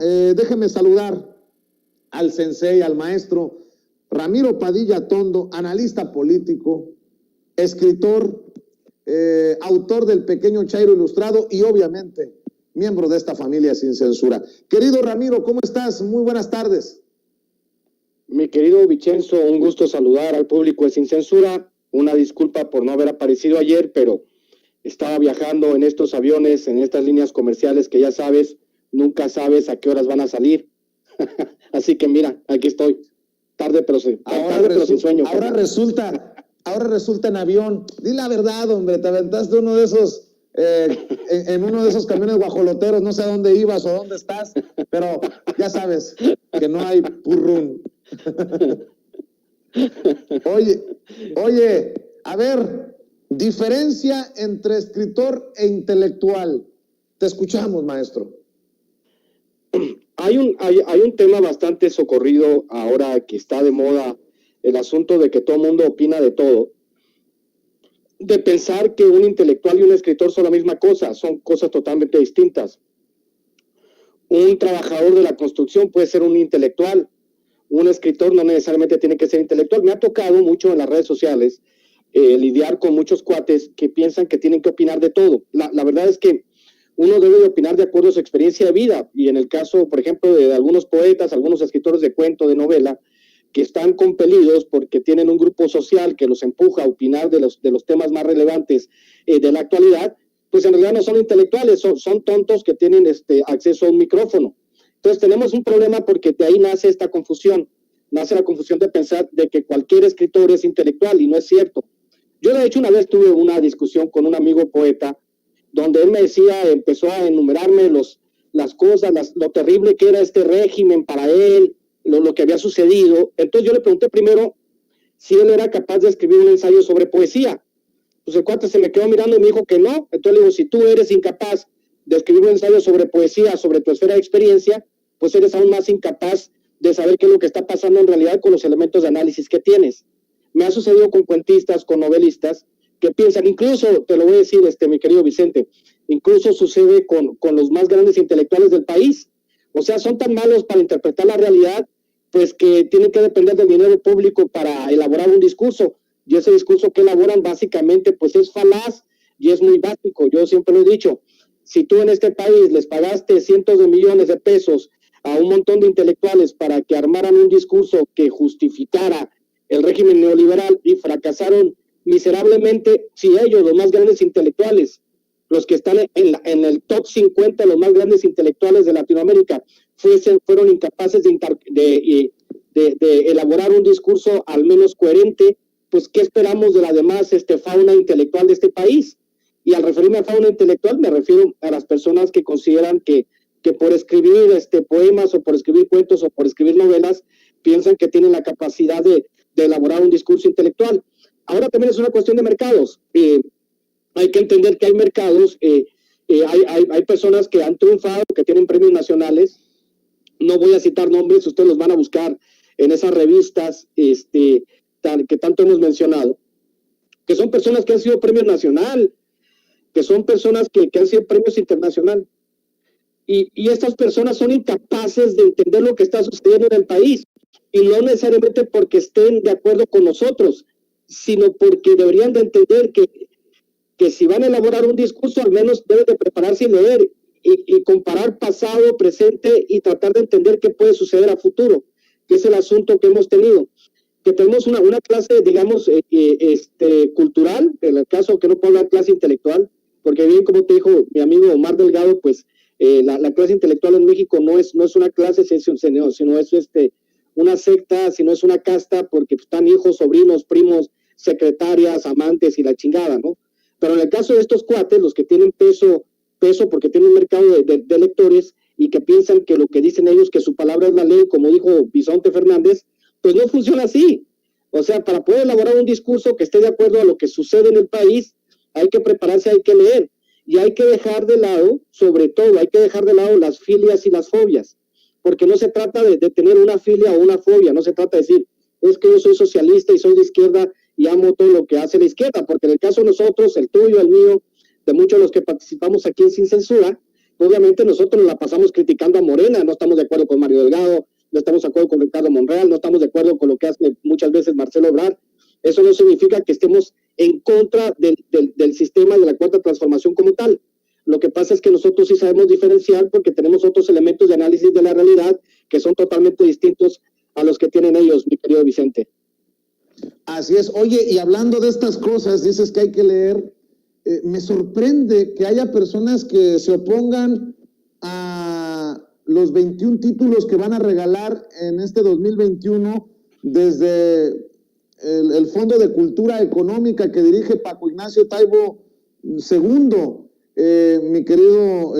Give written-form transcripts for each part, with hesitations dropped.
Déjeme saludar al sensei, al maestro Ramiro Padilla Tondo, analista político, escritor, autor del Pequeño Chairo Ilustrado y obviamente miembro de esta familia Sin Censura. Querido Ramiro, ¿cómo estás? Muy buenas tardes. Mi querido Vicenzo, un gusto saludar al público de Sin Censura. Una disculpa por no haber aparecido ayer, pero estaba viajando en estos aviones, en estas líneas comerciales que ya sabes, nunca sabes a qué horas van a salir. Así que mira, aquí estoy. Tarde pero sin sueño. Ahora resulta en avión. Di la verdad, hombre, te aventaste uno de esos, en uno de esos camiones guajoloteros, no sé a dónde ibas o dónde estás, pero ya sabes que no hay purrún. Oye, a ver, diferencia entre escritor e intelectual. Te escuchamos, maestro. Hay un tema bastante socorrido ahora que está de moda, el asunto de que todo el mundo opina de todo, de pensar que un intelectual y un escritor son la misma cosa, son cosas totalmente distintas. Un trabajador de la construcción puede ser un intelectual, un escritor no necesariamente tiene que ser intelectual. Me ha tocado mucho en las redes sociales lidiar con muchos cuates que piensan que tienen que opinar de todo. La verdad es que uno debe de opinar de acuerdo a su experiencia de vida, y en el caso, por ejemplo, de algunos poetas, algunos escritores de cuento, de novela, que están compelidos porque tienen un grupo social que los empuja a opinar de los temas más relevantes de la actualidad, pues en realidad no son intelectuales, son tontos que tienen acceso a un micrófono. Entonces tenemos un problema porque de ahí nace esta confusión, nace la confusión de pensar de que cualquier escritor es intelectual, y no es cierto. Yo de hecho una vez tuve una discusión con un amigo poeta, donde él me decía, empezó a enumerarme las cosas, lo terrible que era este régimen para él, lo que había sucedido. Entonces yo le pregunté primero si él era capaz de escribir un ensayo sobre poesía. Pues el cuate se me quedó mirando y me dijo que no. Entonces le digo, si tú eres incapaz de escribir un ensayo sobre poesía, sobre tu esfera de experiencia, pues eres aún más incapaz de saber qué es lo que está pasando en realidad con los elementos de análisis que tienes. Me ha sucedido con cuentistas, con novelistas, que piensan, incluso, te lo voy a decir, mi querido Vicente, incluso sucede con los más grandes intelectuales del país. O sea, son tan malos para interpretar la realidad, pues que tienen que depender del dinero público para elaborar un discurso, y ese discurso que elaboran básicamente, pues es falaz y es muy básico. Yo siempre lo he dicho, si tú en este país les pagaste cientos de millones de pesos a un montón de intelectuales para que armaran un discurso que justificara el régimen neoliberal y fracasaron miserablemente, si ellos, los más grandes intelectuales, los que están en el top 50 de los más grandes intelectuales de Latinoamérica, fueron incapaces de elaborar un discurso al menos coherente, pues ¿qué esperamos de la demás fauna intelectual de este país? Y al referirme a fauna intelectual me refiero a las personas que consideran que por escribir poemas o por escribir cuentos o por escribir novelas piensan que tienen la capacidad de elaborar un discurso intelectual. Ahora también es una cuestión de mercados. Hay que entender que hay mercados, hay personas que han triunfado, que tienen premios nacionales. No voy a citar nombres, ustedes los van a buscar en esas revistas que tanto hemos mencionado, que son personas que han sido premios nacional, que son personas que han sido premios internacional. Y estas personas son incapaces de entender lo que está sucediendo en el país, y no necesariamente porque estén de acuerdo con nosotros, sino porque deberían de entender que si van a elaborar un discurso, al menos deben de prepararse y leer y comparar pasado, presente y tratar de entender qué puede suceder a futuro, que es el asunto que hemos tenido. Que tenemos una clase, digamos, cultural, en el caso que no puedo hablar clase intelectual, porque bien como te dijo mi amigo Omar Delgado, pues la clase intelectual en México no es una clase, sino es una secta, sino es una casta, porque están hijos, sobrinos, primos, secretarias, amantes y la chingada, ¿no? Pero en el caso de estos cuates, los que tienen peso porque tienen un mercado de lectores y que piensan que lo que dicen ellos, que su palabra es la ley, como dijo Vicente Fernández, pues no funciona así. O sea, para poder elaborar un discurso que esté de acuerdo a lo que sucede en el país, hay que prepararse, hay que leer, y hay que dejar de lado, sobre todo, hay que dejar de lado las filias y las fobias, porque no se trata de tener una filia o una fobia, no se trata de decir, es que yo soy socialista y soy de izquierda y amo todo lo que hace la izquierda, porque en el caso de nosotros, el tuyo, el mío, de muchos de los que participamos aquí en Sin Censura, obviamente nosotros la pasamos criticando a Morena, no estamos de acuerdo con Mario Delgado, no estamos de acuerdo con Ricardo Monreal, no estamos de acuerdo con lo que hace muchas veces Marcelo Ebrard. Eso no significa que estemos en contra del sistema de la cuarta transformación como tal. Lo que pasa es que nosotros sí sabemos diferenciar porque tenemos otros elementos de análisis de la realidad que son totalmente distintos a los que tienen ellos, mi querido Vicente. Así es. Oye, y hablando de estas cosas, dices que hay que leer. Me sorprende que haya personas que se opongan a los 21 títulos que van a regalar en este 2021 desde el Fondo de Cultura Económica que dirige Paco Ignacio Taibo II, mi querido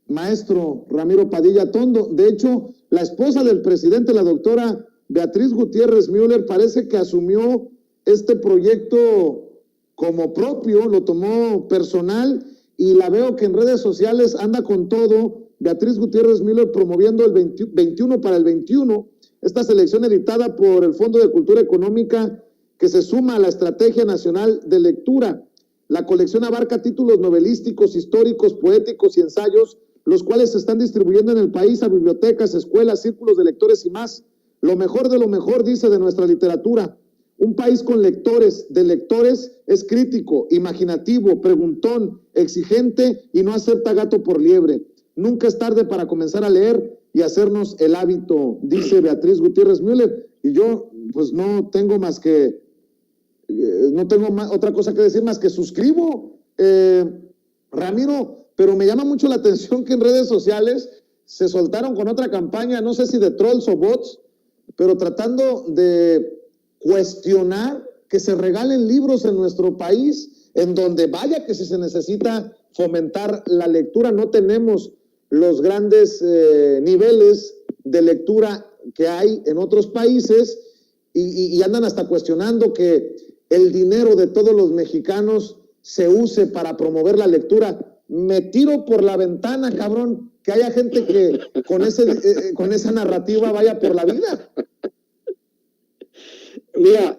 maestro Ramiro Padilla Tondo. De hecho, la esposa del presidente, la doctora Beatriz Gutiérrez Müller, parece que asumió este proyecto como propio, lo tomó personal, y la veo que en redes sociales anda con todo. Beatriz Gutiérrez Müller promoviendo el 21 para el 21, esta selección editada por el Fondo de Cultura Económica que se suma a la Estrategia Nacional de Lectura. La colección abarca títulos novelísticos, históricos, poéticos y ensayos, los cuales se están distribuyendo en el país a bibliotecas, escuelas, círculos de lectores y más. Lo mejor de lo mejor, dice, de nuestra literatura. Un país con lectores, de lectores, es crítico, imaginativo, preguntón, exigente y no acepta gato por liebre. Nunca es tarde para comenzar a leer y hacernos el hábito, dice Beatriz Gutiérrez Müller. Y yo, pues no tengo más que, otra cosa que decir más que suscribo, Ramiro, pero me llama mucho la atención que en redes sociales se soltaron con otra campaña, no sé si de trolls o bots, pero tratando de cuestionar que se regalen libros en nuestro país, en donde vaya que si se necesita fomentar la lectura, no tenemos los grandes niveles de lectura que hay en otros países, y andan hasta cuestionando que el dinero de todos los mexicanos se use para promover la lectura. Me tiro por la ventana, cabrón, que haya gente que con esa narrativa vaya por la vida. Mira,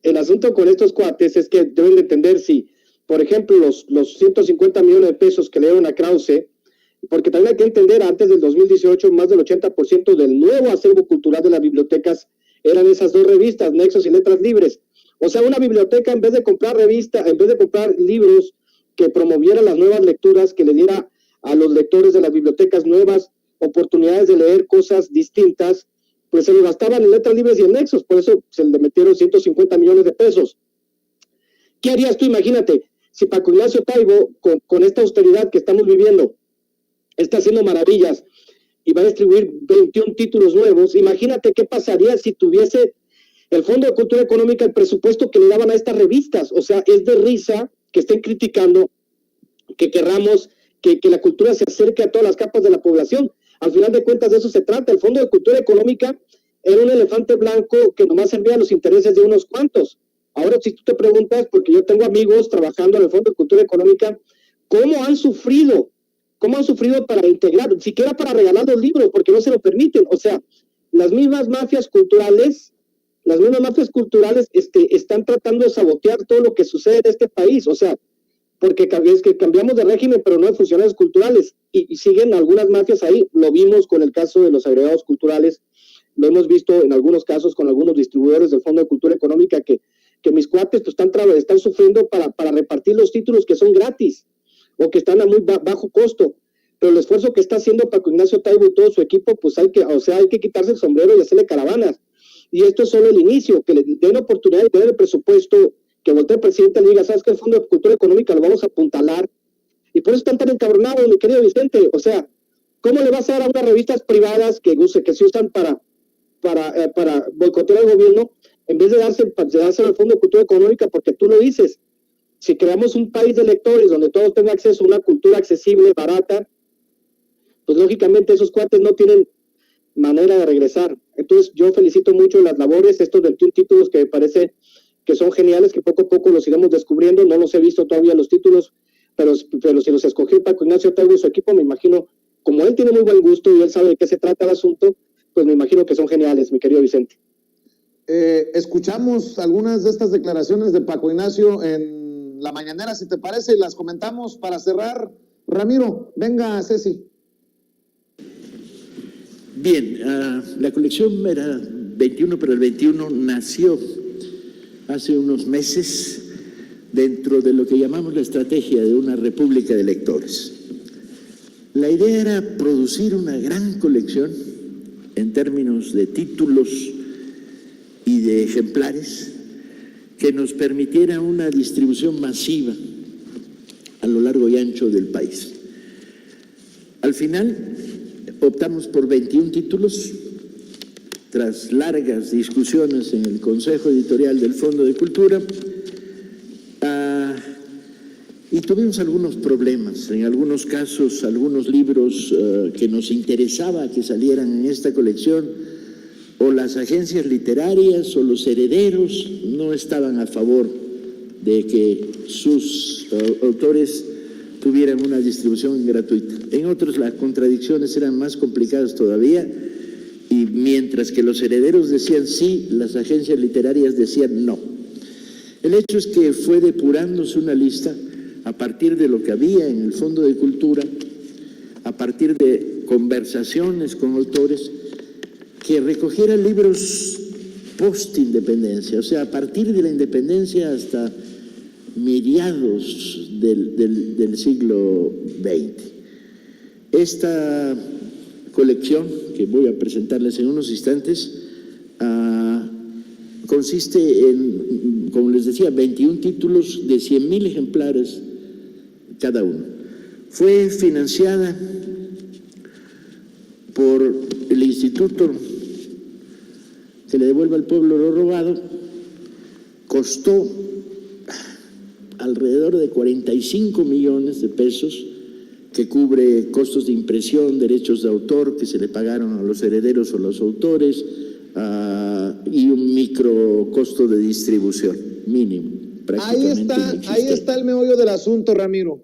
el asunto con estos cuates es que deben de entender si, por ejemplo, los 150 millones de pesos que le dieron a Krause, porque también hay que entender, antes del 2018, más del 80% del nuevo acervo cultural de las bibliotecas eran esas dos revistas, Nexos y Letras Libres. O sea, una biblioteca, en vez de comprar libros que promovieran las nuevas lecturas, que le diera a los lectores de las bibliotecas nuevas oportunidades de leer cosas distintas, pues se lo gastaban en Letras Libres y en Nexos, por eso se le metieron 150 millones de pesos. ¿Qué harías tú? Imagínate, si Paco Ignacio Taibo, con esta austeridad que estamos viviendo, está haciendo maravillas y va a distribuir 21 títulos nuevos, imagínate qué pasaría si tuviese el Fondo de Cultura Económica el presupuesto que le daban a estas revistas. O sea, es de risa que estén criticando que querramos que la cultura se acerque a todas las capas de la población. Al final de cuentas de eso se trata. El Fondo de Cultura Económica era un elefante blanco que nomás servía a los intereses de unos cuantos. Ahora, si tú te preguntas, porque yo tengo amigos trabajando en el Fondo de Cultura Económica, ¿cómo han sufrido para integrar, siquiera para regalar los libros, porque no se lo permiten? O sea, las mismas mafias culturales están tratando de sabotear todo lo que sucede en este país. O sea, porque es que cambiamos de régimen, pero no de funcionarios culturales, y siguen algunas mafias ahí. Lo vimos con el caso de los agregados culturales, lo hemos visto en algunos casos con algunos distribuidores del Fondo de Cultura Económica que mis cuates pues, están sufriendo para repartir los títulos que son gratis o que están a muy bajo costo. Pero el esfuerzo que está haciendo Paco Ignacio Taibo y todo su equipo, pues hay que quitarse el sombrero y hacerle caravanas. Y esto es solo el inicio, que le den oportunidad de tener el presupuesto, que voltee el presidente y le diga, ¿sabes qué? El Fondo de Cultura Económica lo vamos a apuntalar. Y por eso están tan encabronados, mi querido Vicente. O sea, ¿cómo le vas a dar a unas revistas privadas que se usan para boicotear al gobierno, en vez de dárselo al Fondo de Cultura Económica? Porque tú lo dices, si creamos un país de lectores donde todos tengan acceso a una cultura accesible, barata, pues lógicamente esos cuates no tienen manera de regresar. Entonces yo felicito mucho las labores, estos 21 títulos que me parece que son geniales, que poco a poco los iremos descubriendo. No los he visto todavía los títulos, pero si los escogió Paco Ignacio Taibo y su equipo, me imagino, como él tiene muy buen gusto y él sabe de qué se trata el asunto, pues me imagino que son geniales, mi querido Vicente. Escuchamos algunas de estas declaraciones de Paco Ignacio en la mañanera, si te parece, y las comentamos para cerrar Ramiro, venga, Ceci. Bien, la colección era 21, pero el 21 nació hace unos meses dentro de lo que llamamos la estrategia de una república de lectores. La idea era producir una gran colección en términos de títulos y de ejemplares que nos permitiera una distribución masiva a lo largo y ancho del país. Al final optamos por 21 títulos tras largas discusiones en el Consejo Editorial del Fondo de Cultura, y tuvimos algunos problemas. En algunos casos, algunos libros que nos interesaba que salieran en esta colección, o las agencias literarias o los herederos no estaban a favor de que sus autores tuvieran una distribución gratuita. En otros las contradicciones eran más complicadas todavía, y mientras que los herederos decían sí, las agencias literarias decían no. El hecho es que fue depurándose una lista a partir de lo que había en el Fondo de Cultura, a partir de conversaciones con autores, que recogiera libros post-independencia, o sea, a partir de la independencia hasta mediados del siglo XX. Esta colección, que voy a presentarles en unos instantes, consiste en, como les decía, 21 títulos de 100,000 ejemplares cada uno. Fue financiada por el Instituto que le devuelva al pueblo lo robado. Costó alrededor de 45 millones de pesos, que cubre costos de impresión, derechos de autor que se le pagaron a los herederos o los autores, y un micro costo de distribución mínimo. Ahí está el meollo del asunto, Ramiro.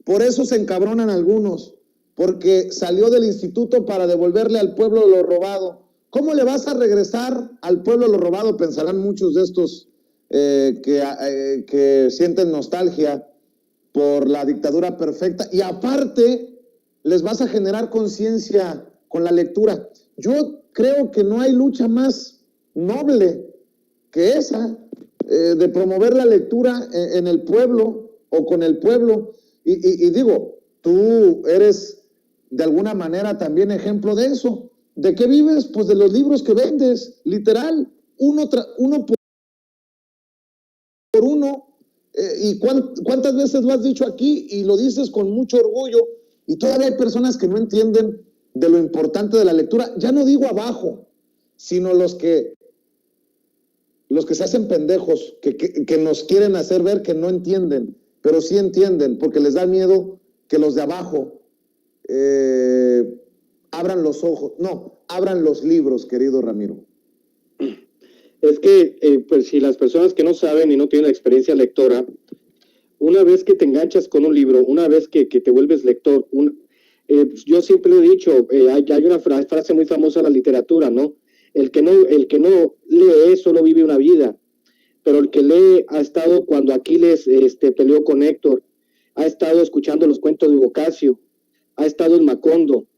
Por eso se encabronan algunos, porque salió del instituto para devolverle al pueblo lo robado. ¿Cómo le vas a regresar al pueblo lo robado? Pensarán muchos de estos que sienten nostalgia por la dictadura perfecta, y aparte les vas a generar conciencia con la lectura. Yo creo que no hay lucha más noble que esa, de promover la lectura en el pueblo o con el pueblo, y digo, tú eres de alguna manera también ejemplo de eso. ¿De qué vives? Pues de los libros que vendes, literal, uno por uno. ¿Y cuántas veces lo has dicho aquí y lo dices con mucho orgullo? Y todavía hay personas que no entienden de lo importante de la lectura. Ya no digo abajo, sino los que se hacen pendejos, que nos quieren hacer ver que no entienden, pero sí entienden, porque les da miedo que los de abajo abran los ojos. No, abran los libros, querido Ramiro. Es que, pues si las personas que no saben y no tienen experiencia lectora, una vez que te enganchas con un libro, una vez que te vuelves lector, yo siempre he dicho, hay una frase muy famosa en la literatura, ¿no? El que no lee solo vive una vida, pero el que lee ha estado cuando Aquiles peleó con Héctor, ha estado escuchando los cuentos de Boccaccio, ha estado en Macondo,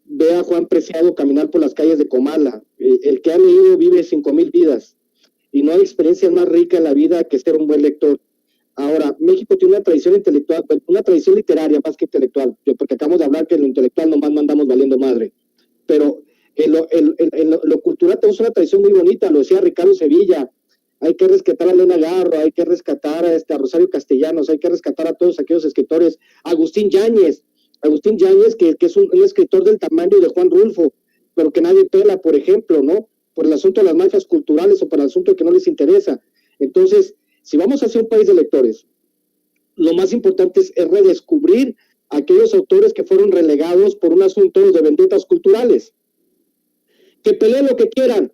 ve a Juan Preciado caminar por las calles de Comala. El que ha leído vive 5,000 vidas, y no hay experiencia más rica en la vida que ser un buen lector. Ahora, México tiene una tradición intelectual, una tradición literaria más que intelectual, porque acabamos de hablar que en lo intelectual nomás no andamos valiendo madre, pero en lo cultural tenemos una tradición muy bonita, lo decía Ricardo Sevilla. Hay que rescatar a Elena Garro, hay que rescatar a Rosario Castellanos, hay que rescatar a todos aquellos escritores. Agustín Yáñez, que es un escritor del tamaño de Juan Rulfo, pero que nadie pela, por ejemplo, ¿no? Por el asunto de las mafias culturales o por el asunto que no les interesa. Entonces, si vamos hacia un país de lectores, lo más importante es redescubrir a aquellos autores que fueron relegados por un asunto de vendetas culturales. Que peleen lo que quieran.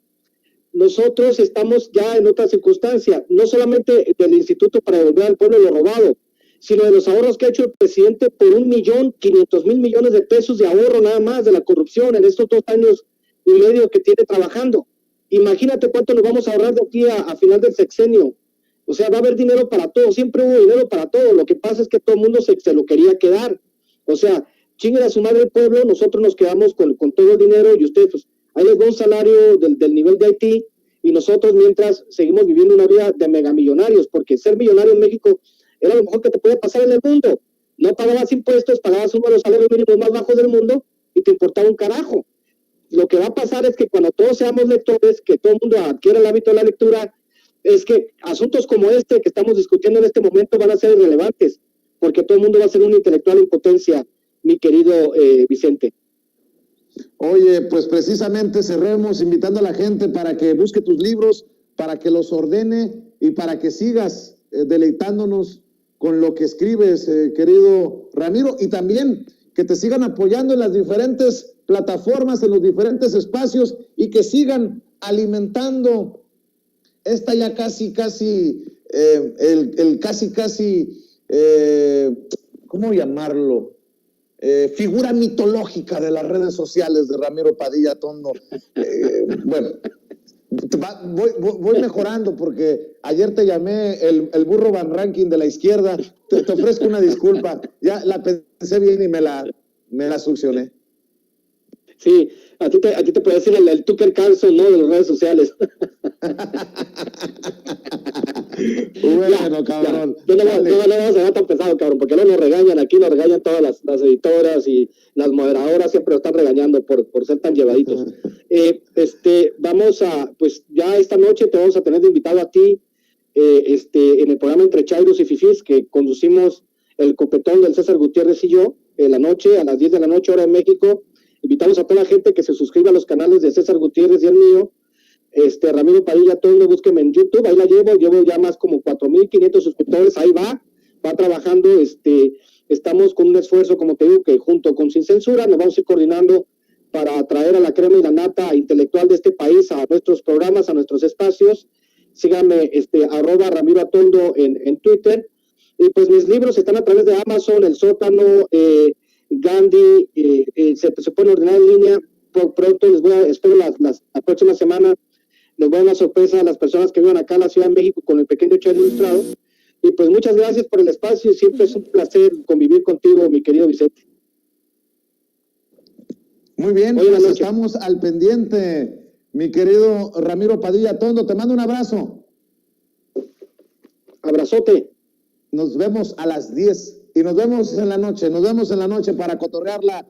Nosotros estamos ya en otra circunstancia, no solamente del Instituto para devolver al pueblo lo robado, sino de los ahorros que ha hecho el presidente por 1.500.000 millones de pesos de ahorro nada más de la corrupción en estos 2 años y medio que tiene trabajando. Imagínate cuánto nos vamos a ahorrar de aquí a final del sexenio. O sea, va a haber dinero para todo, siempre hubo dinero para todo. Lo que pasa es que todo el mundo se lo quería quedar. O sea, chinguen a su madre el pueblo, nosotros nos quedamos con todo el dinero y ustedes, pues, ahí les va un salario del nivel de Haití y nosotros mientras seguimos viviendo una vida de megamillonarios, porque ser millonario en México era lo mejor que te puede pasar en el mundo. No pagabas impuestos, pagabas uno de los salarios mínimos más bajos del mundo y te importaba un carajo. Lo que va a pasar es que cuando todos seamos lectores, que todo el mundo adquiera el hábito de la lectura, es que asuntos como este que estamos discutiendo en este momento van a ser irrelevantes, porque todo el mundo va a ser un intelectual en potencia, mi querido Vicente. Oye, pues precisamente cerremos invitando a la gente para que busque tus libros, para que los ordene y para que sigas deleitándonos con lo que escribes, querido Ramiro, y también que te sigan apoyando en las diferentes plataformas, en los diferentes espacios y que sigan alimentando esta ya casi, ¿cómo llamarlo? Figura mitológica de las redes sociales de Ramiro Padilla Tondo. Bueno, voy mejorando porque ayer te llamé el burro Van Ranking de la izquierda. Te ofrezco una disculpa. Ya la pensé bien y me la succioné. Sí, a ti te puede decir el Tucker Carlson, ¿no? De las redes sociales. Bueno, cabrón. No vamos a ser tan pesado, cabrón, porque no nos regañan aquí, nos regañan todas las editoras y las moderadoras, siempre nos están regañando por ser tan llevaditos. Vamos a, pues ya esta noche te vamos a tener de invitado a ti, en el programa Entre Chairos y Fifís, que conducimos el copetón del César Gutiérrez y yo, en la noche, a las 10 de la noche, hora en México. Invitamos a toda la gente que se suscriba a los canales de César Gutiérrez y el mío, Ramiro Padilla Tondo, búsqueme en YouTube, ahí la llevo ya más como 4,500 suscriptores, ahí va trabajando, estamos con un esfuerzo, como te digo, que junto con Sin Censura nos vamos a ir coordinando para traer a la crema y la nata intelectual de este país a nuestros programas, a nuestros espacios. Síganme, @ Ramiro Atondo en Twitter, y pues mis libros están a través de Amazon, El Sótano, Gandhi, se pueden ordenar en línea. Pronto espero la próxima semana les voy a dar una sorpresa a las personas que viven acá en la Ciudad de México con el pequeño Chairo ilustrado. Y pues muchas gracias por el espacio y siempre es un placer convivir contigo, mi querido Vicente. Muy bien, pues estamos al pendiente, mi querido Ramiro Padilla Tondo. Te mando un abrazo. Abrazote. Nos vemos a las 10 y nos vemos en la noche para cotorrearla